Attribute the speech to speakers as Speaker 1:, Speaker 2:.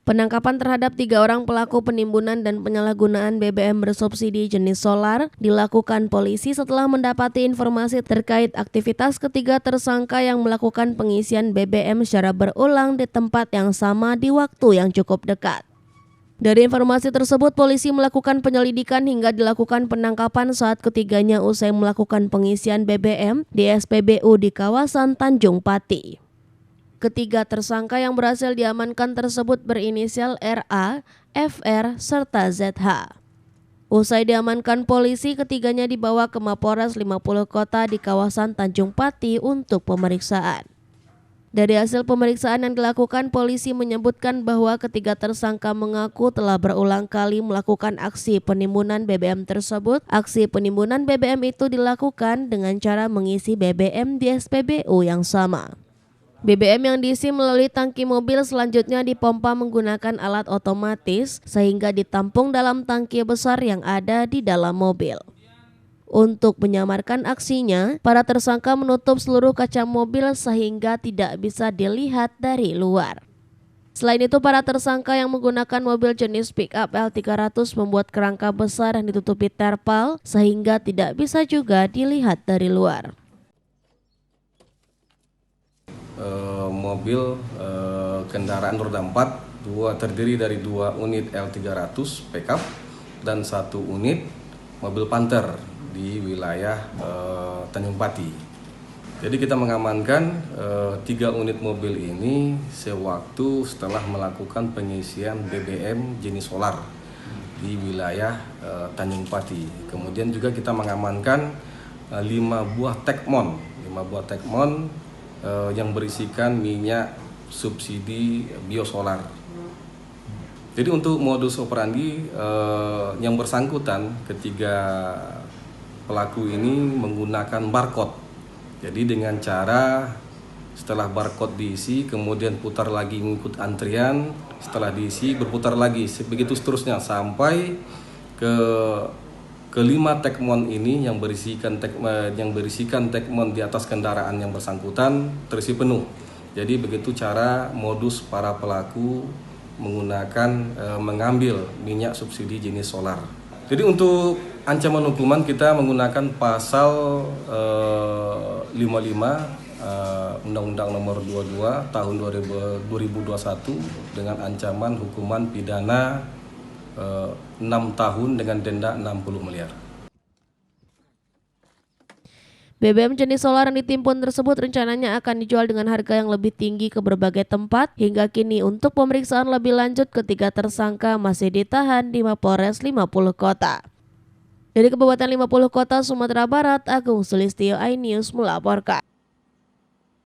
Speaker 1: Penangkapan terhadap 3 orang pelaku penimbunan dan penyalahgunaan BBM bersubsidi jenis solar dilakukan polisi setelah mendapati informasi terkait aktivitas ketiga tersangka yang melakukan pengisian BBM secara berulang di tempat yang sama di waktu yang cukup dekat. Dari informasi tersebut, polisi melakukan penyelidikan hingga dilakukan penangkapan saat ketiganya usai melakukan pengisian BBM di SPBU di kawasan Tanjung Pati. Ketiga tersangka yang berhasil diamankan tersebut berinisial RA, FR, serta ZH. Usai diamankan polisi, ketiganya dibawa ke Mapores 50 Kota di kawasan Tanjung Pati untuk pemeriksaan. Dari hasil pemeriksaan yang dilakukan, polisi menyebutkan bahwa ketiga tersangka mengaku telah berulang kali melakukan aksi penimbunan BBM tersebut. Aksi penimbunan BBM itu dilakukan dengan cara mengisi BBM di SPBU yang sama. BBM yang diisi melalui tangki mobil selanjutnya dipompa menggunakan alat otomatis sehingga ditampung dalam tangki besar yang ada di dalam mobil. Untuk menyamarkan aksinya, para tersangka menutup seluruh kaca mobil sehingga tidak bisa dilihat dari luar. Selain itu, para tersangka yang menggunakan mobil jenis pick-up L300 membuat kerangka besar yang ditutupi terpal sehingga tidak bisa juga dilihat dari luar.
Speaker 2: Mobil kendaraan roda 4 terdiri dari 2 unit L300 pickup dan 1 unit mobil Panther di wilayah Tanjung Pati. Jadi kita mengamankan 3 unit mobil ini sewaktu setelah melakukan pengisian BBM jenis solar di wilayah Tanjung Pati. Kemudian juga kita mengamankan 5 buah Tecmon yang berisikan minyak subsidi biosolar. Jadi untuk modus operandi yang bersangkutan, ketiga pelaku ini menggunakan barcode. Jadi dengan cara setelah barcode diisi, kemudian putar lagi mengikut antrian, setelah diisi berputar lagi, begitu seterusnya sampai ke kelima Tecmon ini yang berisikan Tecmon di atas kendaraan yang bersangkutan terisi penuh. Jadi begitu cara modus para pelaku mengambil minyak subsidi jenis solar. Jadi untuk ancaman hukuman kita menggunakan pasal 55 Undang-Undang Nomor 22 Tahun 2021 dengan ancaman hukuman pidana 6 tahun dengan denda 60 miliar.
Speaker 1: BBM jenis solar yang ditimbun tersebut rencananya akan dijual dengan harga yang lebih tinggi ke berbagai tempat. Hingga kini untuk pemeriksaan lebih lanjut, ketiga tersangka masih ditahan di Mapores 50 Kota. Dari Kabupaten 50 Kota, Sumatera Barat, Agung Sulistyo, iNews melaporkan.